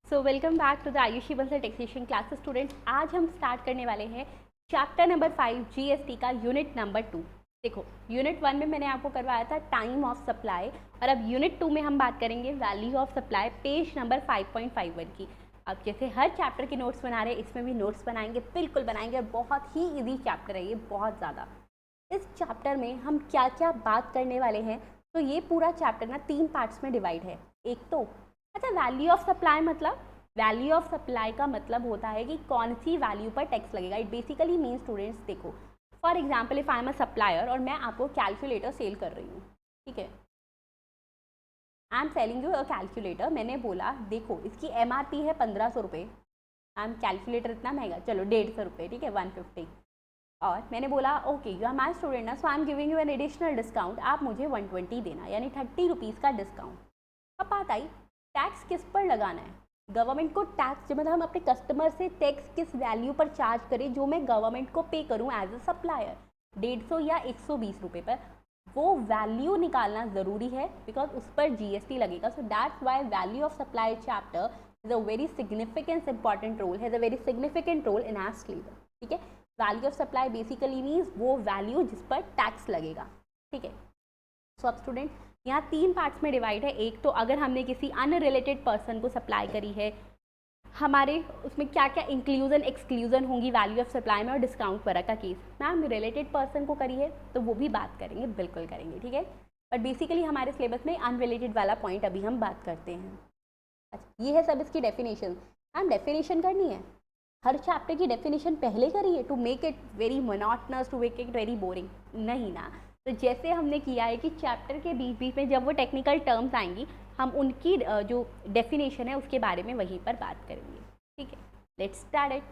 So welcome back to the Ayushi Bansal taxation classes students. आज हम start करने वाले हैं चैप्टर नंबर 5 जीएसटी का यूनिट नंबर 2। देखो, यूनिट 1 में मैंने आपको करवाया था टाइम ऑफ सप्लाई, और अब यूनिट 2 में हम बात करेंगे value of supply, page number 5.51 की। अब जैसे हर चैप्टर के नोट्स बना रहे हैं, इसमें भी नोट्स बनाएंगे, बिल्कुल बनाएंगे। बहुत ही ईजी चैप्टर है ये, बहुत ज़्यादा। इस चैप्टर में हम क्या क्या बात करने वाले हैं, तो ये पूरा चैप्टर ना 3 पार्ट्स में डिवाइड है। एक तो अच्छा, वैल्यू ऑफ सप्लाई मतलब, वैल्यू ऑफ सप्लाई का मतलब होता है कि कौन सी वैल्यू पर टैक्स लगेगा। इट बेसिकली मीन स्टूडेंट्स, देखो for example if I am a supplier और मैं आपको कैलकुलेटर सेल कर रही हूँ, ठीक है। I am selling you a calculator. मैंने बोला देखो इसकी MRP है 1500 रुपये। आई एम कैलकुलेटर इतना महंगा, चलो 150 रुपये, ठीक है, 150। और मैंने बोला okay you are my student ना, so I am giving you an additional discount, आप मुझे 120 देना, यानी 30 रुपीज़ का डिस्काउंट। अब बात आई टैक्स किस पर लगाना है। गवर्नमेंट को टैक्स, मतलब हम अपने कस्टमर से टैक्स किस वैल्यू पर चार्ज करें जो मैं गवर्नमेंट को पे करूं एज अ सप्लायर, 150 या 120 रुपये पर, वो वैल्यू निकालना ज़रूरी है बिकॉज उस पर GST लगेगा। So that's why value of supply chapter is a very significant important role, has a very significant role in our syllabus, ठीक है। Value of supply basically means वो वैल्यू जिस पर टैक्स लगेगा, ठीक है। सो अब स्टूडेंट यहाँ 3 पार्ट्स में डिवाइड है। एक तो अगर हमने किसी अनरिलेटेड पर्सन को सप्लाई करी है, हमारे उसमें क्या क्या इंक्लूजन एक्सक्लूजन होंगी वैल्यू ऑफ सप्लाई में, और डिस्काउंट वगैरह का केस। मैम रिलेटेड पर्सन को करी है तो वो भी बात करेंगे, बिल्कुल करेंगे, ठीक है। बट बेसिकली हमारे सिलेबस में अनरिलेटेड वाला पॉइंट अभी हम बात करते हैं। अच्छा, ये है सब इसकी डेफिनेशन। मैम डेफिनेशन करनी है, हर चैप्टर की डेफिनेशन पहले करिए to make it very monotonous, to make it very boring, नहीं ना। तो जैसे हमने किया है कि चैप्टर के बीच बीच में जब वो टेक्निकल टर्म्स आएंगी, हम उनकी जो डेफिनेशन है उसके बारे में वहीं पर बात करेंगे, ठीक है। Let's start it.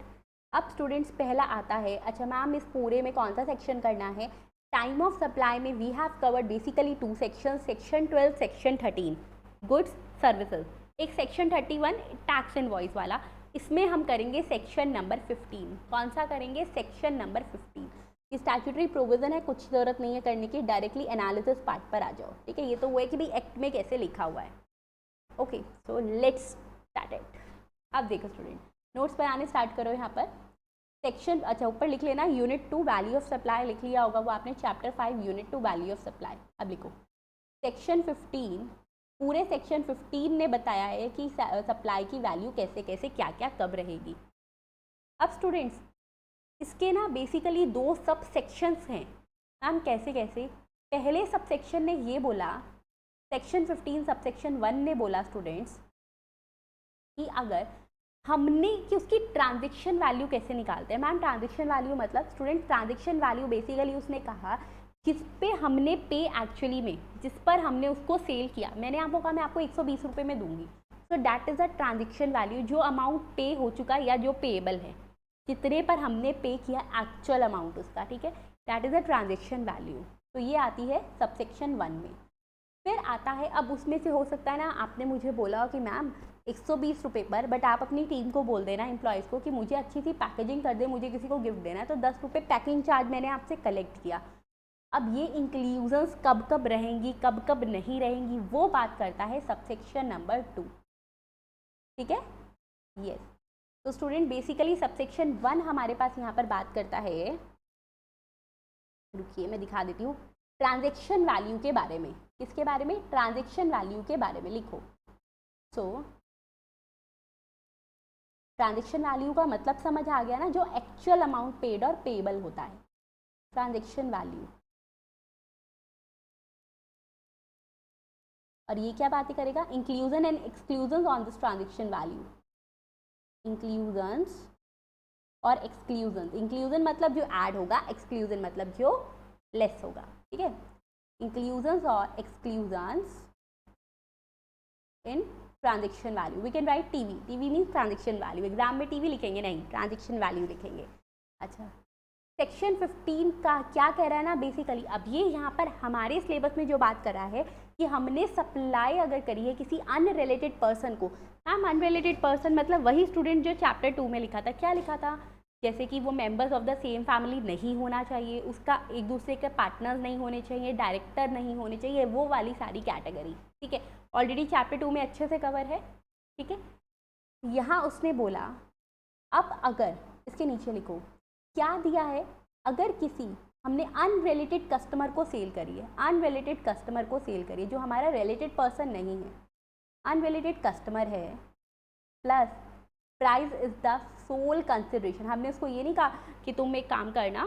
अब स्टूडेंट्स पहला आता है, अच्छा मैम इस पूरे में कौन सा सेक्शन करना है। टाइम ऑफ सप्लाई में we have covered basically 2 section, section 12, section 13 goods services, एक सेक्शन 31 टैक्स इनवॉइस वाला। इसमें हम करेंगे सेक्शन नंबर 15। कौन सा करेंगे, सेक्शन नंबर 15। ये स्टैट्यूटरी प्रोविजन है, कुछ ज़रूरत नहीं है करने की, डायरेक्टली एनालिसिस पार्ट पर आ जाओ, ठीक है। ये तो वो है कि भाई एक्ट में कैसे लिखा हुआ है। Okay so let's start it. अब देखो स्टूडेंट, नोट्स बनाने स्टार्ट करो। यहाँ पर सेक्शन, अच्छा ऊपर लिख लेना यूनिट 2 वैल्यू ऑफ सप्लाई, लिख लिया होगा वो आपने, chapter 5 unit 2 value of supply. अब लिखो सेक्शन 15। पूरे सेक्शन 15 ने बताया है कि सप्लाई की वैल्यू कैसे कैसे क्या क्या कब रहेगी। अब स्टूडेंट्स इसके ना बेसिकली 2 सब सेक्शंस हैं। मैम कैसे कैसे, पहले सब सेक्शन ने ये बोला, सेक्शन 15 सब सेक्शन 1 ने बोला स्टूडेंट्स कि अगर हमने कि उसकी ट्रांजेक्शन वैल्यू कैसे निकालते हैं। मैम ट्रांजेक्शन वैल्यू मतलब स्टूडेंट, ट्रांजेक्शन वैल्यू बेसिकली उसने कहा जिस पे हमने पे एक्चुअली में, जिस पर हमने उसको सेल किया। मैंने आपको कहा मैं आपको 120 रुपये में दूंगी, so that is a transaction value, जो अमाउंट पे हो चुका है या जो पेएबल है, जितने पर हमने पे किया एक्चुअल अमाउंट उसका, ठीक है, that is a transaction value. तो ये आती है सबसेक्शन 1 में। फिर आता है, अब उसमें से हो सकता है ना आपने मुझे बोला कि मैम 120 रुपये पर, बट आप अपनी टीम को बोल देना एम्प्लॉयज़ को कि मुझे अच्छी सी पैकेजिंग कर दे, मुझे किसी को गिफ्ट देना है, तो 10 रुपये पैकिंग चार्ज मैंने आपसे कलेक्ट किया। अब ये इंक्लूजन्स कब कब रहेंगी कब कब नहीं रहेंगी वो बात करता है सबसेक्शन नंबर 2, ठीक है। यस, तो स्टूडेंट बेसिकली सबसेक्शन 1 हमारे पास यहाँ पर बात करता है, रुकिए मैं दिखा देती हूँ, ट्रांजेक्शन वैल्यू के बारे में। किसके बारे में, ट्रांजेक्शन वैल्यू के बारे में लिखो। सो ट्रांजेक्शन वैल्यू का मतलब समझ आ गया ना, जो एक्चुअल अमाउंट पेड और पेएबल होता है, ट्रांजेक्शन वैल्यू। और ये क्या बातें करेगा, inclusion and exclusion on this transaction value, inclusions और एक्सक्लूजन। इंक्लूजन मतलब जो ऐड होगा, एक्सक्लूजन मतलब जो लेस होगा, ठीक है। इंक्लूजन्स और exclusions in transaction value, we can write TV, TV means transaction value, exam में टीवी लिखेंगे नहीं, ट्रांजेक्शन वैल्यू लिखेंगे। अच्छा, सेक्शन 15 का क्या कह रहा है ना, बेसिकली अब ये यहाँ पर हमारे सिलेबस में जो बात कर रहा है कि हमने सप्लाई अगर करी है किसी अनरिलेटेड पर्सन को। मैम अनरिलेटेड पर्सन मतलब वही स्टूडेंट जो चैप्टर 2 में लिखा था, क्या लिखा था, जैसे कि वो members of the same family नहीं होना चाहिए, उसका एक दूसरे के पार्टनर्स नहीं होने चाहिए, डायरेक्टर नहीं होने चाहिए, वो वाली सारी कैटेगरी, ठीक है। ऑलरेडी चैप्टर 2 में अच्छे से कवर है, ठीक है। यहाँ उसने बोला अब अगर इसके नीचे लिखो क्या दिया है, अगर किसी हमने अनरिलेटेड कस्टमर को सेल करी है, अनरिलेटेड कस्टमर को सेल करी है जो हमारा रिलेटेड पर्सन नहीं है, अनरिलेटेड कस्टमर है, plus price is the sole consideration. हमने उसको ये नहीं कहा कि तुम एक काम करना,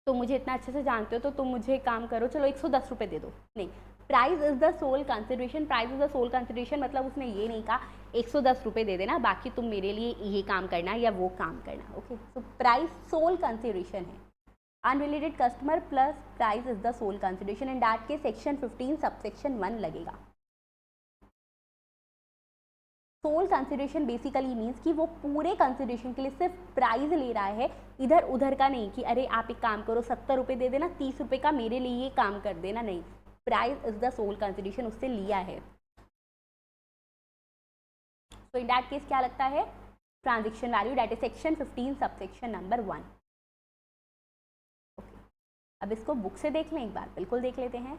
तुम मुझे इतना अच्छे से जानते हो तो तुम मुझे एक काम करो, चलो 110 रुपये दे दो, नहीं, price is the sole consideration. Price is the sole consideration मतलब उसने ये नहीं कहा 110 रुपये दे देना, बाकी तुम मेरे लिए ये काम करना या वो काम करना। ओके, तो प्राइस सोल कंसिडरेशन है, unrelated customer plus price is the sole consideration, and that के सेक्शन 15 सबसेक्शन 1 लगेगा। सोल कंसिडरेशन बेसिकली मीन्स कि वो पूरे कंसिडरेशन के लिए सिर्फ प्राइस ले रहा है, इधर उधर का नहीं कि अरे आप एक काम करो 70 रुपये दे देना, 30 रुपये का मेरे लिए ये काम कर देना, नहीं, price is the sole consideration उससे लिया है। तो इन दैट केस क्या लगता है, transaction value, that is section 15 subsection number 1। Okay, अब इसको बुक से देख लें एक बार, बिल्कुल देख लेते हैं।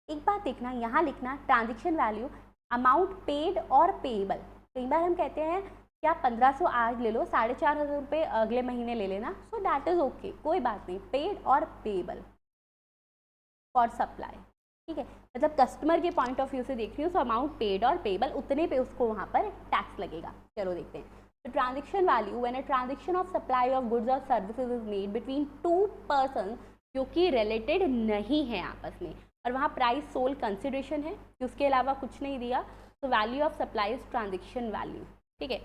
एक बात देखना, यहाँ लिखना ट्रांजेक्शन वैल्यू अमाउंट पेड और पेएबल। कई बार हम कहते हैं कि आप 1500 आज ले लो, 4500 रुपये अगले महीने ले लेना, सो दैट इज ओके, कोई बात नहीं, पेड और पेएबल फॉर सप्लाई, ठीक है, मतलब कस्टमर के पॉइंट ऑफ व्यू से देख रही हूँ, सो अमाउंट पेड और पेएबल उतने पे उसको वहाँ पर टैक्स लगेगा। चलो देखते हैं। तो transaction value when a transaction of supply of goods और services is made between two person जो कि रिलेटेड नहीं है आपस में, और वहाँ प्राइस सोल कंसिडरेशन है कि उसके अलावा कुछ नहीं दिया, तो value of supply is transaction value, ठीक है।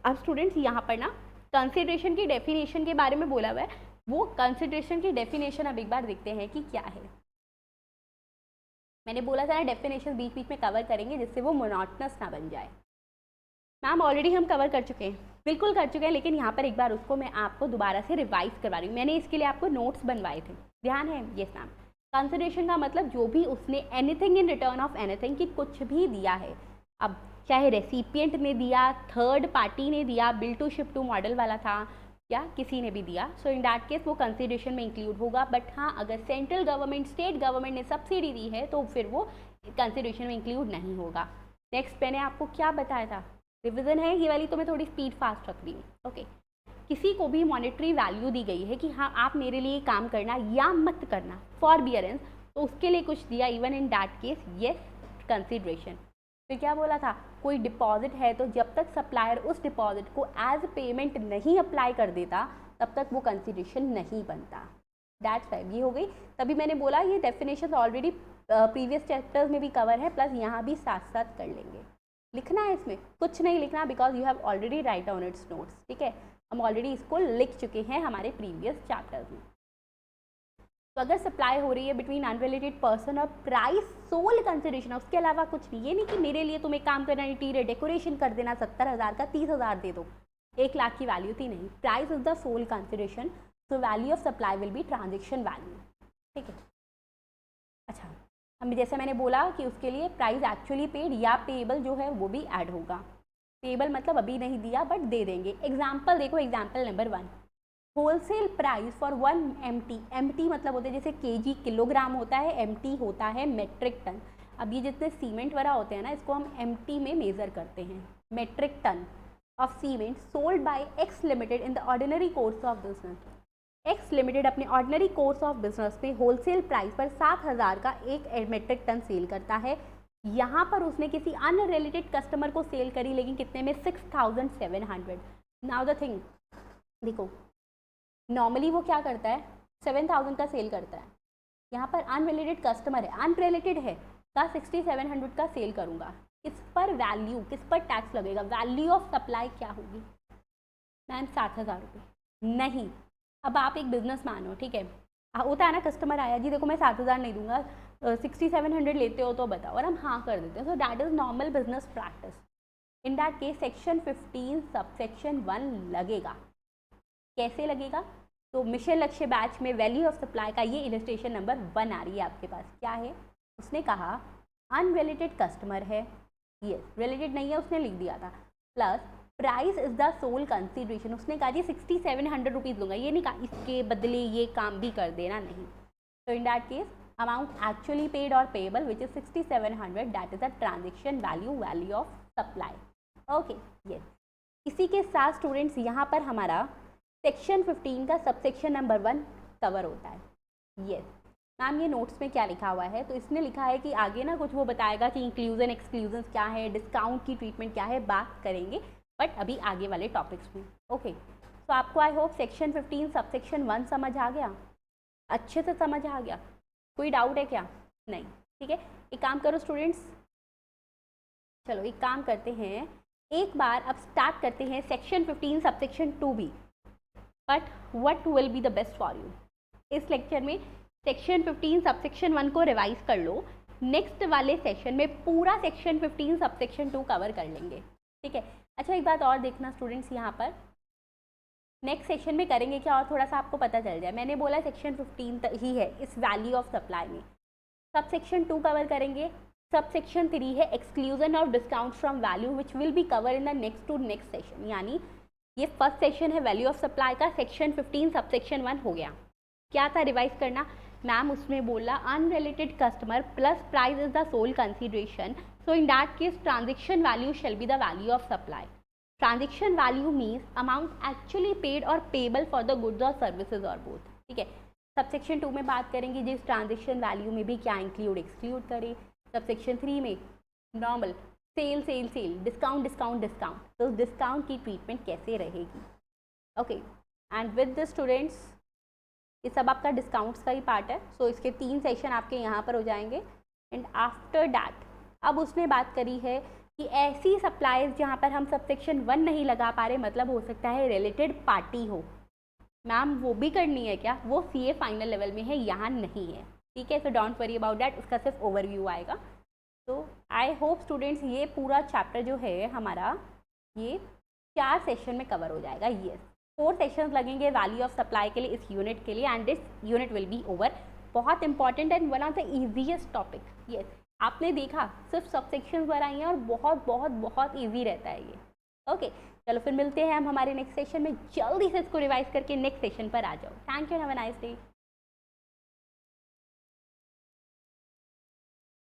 अब स्टूडेंट्स यहाँ पर ना कंसिडरेशन की डेफिनेशन के बारे में बोला हुआ है, वो कंसिडरेशन की डेफिनेशन अब एक बार देखते हैं कि क्या है। मैंने बोला था ना डेफिनेशन बीच बीच में कवर करेंगे जिससे वो मोनोटनस ना बन जाए। मैम ऑलरेडी हम कवर कर चुके हैं, बिल्कुल कर चुके हैं, लेकिन यहाँ पर एक बार उसको मैं आपको दोबारा से रिवाइज करवा रही हूँ। मैंने इसके लिए आपको नोट्स बनवाए थे, ध्यान है? Yes ma'am. कंसिडरेशन का मतलब जो भी उसने anything in return of anything कि कुछ भी दिया है, अब चाहे रेसिपिएंट ने दिया, थर्ड पार्टी ने दिया, bill to ship to model वाला था, या किसी ने भी दिया, सो इन दैट केस वो कंसिडरेशन में इंक्लूड होगा। बट हाँ, अगर सेंट्रल गवर्नमेंट, स्टेट गवर्नमेंट ने सब्सिडी दी है तो फिर वो कंसिडरेशन में इंक्लूड नहीं होगा। नेक्स्ट मैंने आपको क्या बताया था, रिविजन है ये वाली, तो मैं थोड़ी स्पीड फास्ट रख रही हूँ। ओके, किसी को भी मॉनेटरी वैल्यू दी गई है कि हाँ आप मेरे लिए काम करना या मत करना, फॉरबियरेंस, तो उसके लिए कुछ दिया, even in that case yes consideration. फिर क्या बोला था, कोई डिपॉजिट है तो जब तक सप्लायर उस डिपॉजिट को एज पेमेंट नहीं अप्लाई कर देता तब तक वो कंसिडरेशन नहीं बनता। दैट्स राइट, ये हो गई। तभी मैंने बोला ये डेफिनेशन ऑलरेडी प्रीवियस चैप्टर्स में भी कवर है, प्लस यहाँ भी साथ साथ कर लेंगे। लिखना है इसमें कुछ नहीं लिखना, because you have already right on it's notes, ठीक है, हम ऑलरेडी इसको लिख चुके हैं हमारे प्रीवियस चैप्टर्स में। तो अगर सप्लाई हो रही है बिटवीन अनरिलेटेड पर्सन और प्राइस सोल कंसिडरेशन, उसके अलावा कुछ नहीं, ये नहीं कि मेरे लिए तुम एक काम करना, इंटीरियर डेकोरेशन कर देना 70,000 का 30,000 दे दो, 1 लाख की वैल्यू थी, नहीं, price is the sole consideration, so value of supply will be transaction value, ठीक है। अच्छा, हम जैसे मैंने बोला कि उसके लिए प्राइस एक्चुअली पेड या पेएबल जो है वो भी ऐड होगा। पेएबल मतलब अभी नहीं दिया बट दे देंगे। एग्जाम्पल देखो, example number 1, wholesale price for 1 MT, MT मतलब होते हैं जैसे केजी किलोग्राम होता है, MT होता है मेट्रिक टन। अब ये जितने सीमेंट वगैरह होते हैं ना, इसको हम MT में मेज़र करते हैं, metric ton of cement sold by X limited in the ordinary course of business. X limited अपने ऑर्डिनरी कोर्स ऑफ बिजनेस में होलसेल प्राइस पर 7,000 का 1 मेट्रिक टन सेल करता है। यहाँ पर उसने किसी अनरिलेटेड कस्टमर को सेल करी, लेकिन कितने में, 6,700। नाउ द थिंग देखो, नॉर्मली वो क्या करता है, 7,000 का सेल करता है, यहाँ पर अनरिलेटेड कस्टमर है, अनरिलेटेड है, का 6,700 का सेल करूँगा, किस पर वैल्यू, किस पर टैक्स लगेगा, वैल्यू ऑफ सप्लाई क्या होगी मैम, 7,000 रुपये नहीं। अब आप एक बिजनेस मैन हो, ठीक है, होता है ना, कस्टमर आया, जी देखो मैं 7,000 नहीं दूंगा, 6,700 लेते हो तो बताओ, और हम हाँ कर देते हैं। So that is normal business practice. In that case section 15 subsection 1 लगेगा। कैसे लगेगा, तो मिशन लक्ष्य बैच में वैल्यू ऑफ सप्लाई का ये इलस्ट्रेशन नंबर 1 आ रही है आपके पास। क्या है, उसने कहा अनरिलेटेड कस्टमर है, यस, रिलेटेड नहीं है उसने लिख दिया था, plus price is the sole consideration, उसने कहा जी 6,700 रुपीज़ दूंगा, ये नहीं कहा इसके बदले ये काम भी कर देना, नहीं। तो इन that case amount actually paid or payable which is 6700, that is the transaction value of supply. Okay, yes. इसी के साथ स्टूडेंट्स यहाँ पर हमारा सेक्शन 15 का सबसेक्शन नंबर 1 कवर होता है. यस मैम, ये नोट्स में क्या लिखा हुआ है, तो इसने लिखा है कि आगे ना कुछ वो बताएगा कि इंक्लूजन एक्सक्लूजन क्या है, डिस्काउंट की ट्रीटमेंट क्या है, बात करेंगे बट अभी आगे वाले टॉपिक्स में. ओके, तो आपको आई होप सेक्शन 15 सबसेक्शन 1 समझ आ गया, अच्छे से समझ आ गया, कोई डाउट है क्या? नहीं, ठीक है. एक काम करो स्टूडेंट्स, चलो एक काम करते हैं, एक बार अब स्टार्ट करते हैं सेक्शन 15 सबसेक्शन 2 भी. But what will be the best for you, इस लेक्चर में सेक्शन 15 सबसेक्शन 1 को रिवाइज कर लो, नेक्स्ट वाले सेशन में पूरा सेक्शन 15 सबसेक्शन 2 कवर कर लेंगे. ठीक है. अच्छा, एक बात और देखना स्टूडेंट्स, यहाँ पर नेक्स्ट सेक्शन में करेंगे क्या और थोड़ा सा आपको पता चल जाए. मैंने बोला सेक्शन 15 ही है इस वैल्यू ऑफ सप्लाई में. सब सेक्शन 2 कवर करेंगे, सब सेक्शन 3 है एक्सक्लूजन और discount from value which will be cover in the next to next session. यानी ये फर्स्ट सेक्शन है वैल्यू ऑफ सप्लाई का, सेक्शन 15 सब सेक्शन 1 हो गया. क्या था रिवाइज करना मैम, उसमें बोला unrelated customer plus price is the sole consideration, so in that case transaction value shall be the value of supply. Transaction value means amount actually paid और payable for the goods और services और both. ठीक है. Subsection 2 में बात करेंगे जिस transaction value में भी क्या इंक्लूड एक्सक्लूड करें. सबसेक्शन 3 में normal sale sale sale, discount discount discount, तो डिस्काउंट की ट्रीटमेंट कैसे रहेगी. Okay, and with the students ये सब आपका डिस्काउंट्स का ही पार्ट है. सो इसके 3 सेशन आपके यहाँ पर हो जाएंगे. एंड आफ्टर डैट अब उसने बात करी है कि ऐसी सप्लाईज जहाँ पर हम सबसेक्शन 1 नहीं लगा पा रहे, मतलब हो सकता है रिलेटेड पार्टी हो. मैम वो भी करनी है क्या? वो CA फाइनल लेवल में है, यहाँ नहीं है. ठीक है, so don't worry about that, उसका सिर्फ ओवरव्यू आएगा. तो आई होप स्टूडेंट्स ये पूरा चैप्टर जो है हमारा ये 4 सेशन में कवर हो जाएगा. येस, 4 सेशंस लगेंगे वैल्यू ऑफ सप्लाई के लिए, इस यूनिट के लिए, and this unit will be over. बहुत important and one of the easiest topic. Yes, आपने देखा सिर्फ सबसेक्शंस बनाई हैं और बहुत बहुत बहुत ईजी रहता है ये. ओके, चलो फिर मिलते हैं हम हमारे नेक्स्ट सेशन में. जल्दी से इसको रिवाइज करके नेक्स्ट सेशन पर आ जाओ. Thank you, have a nice day.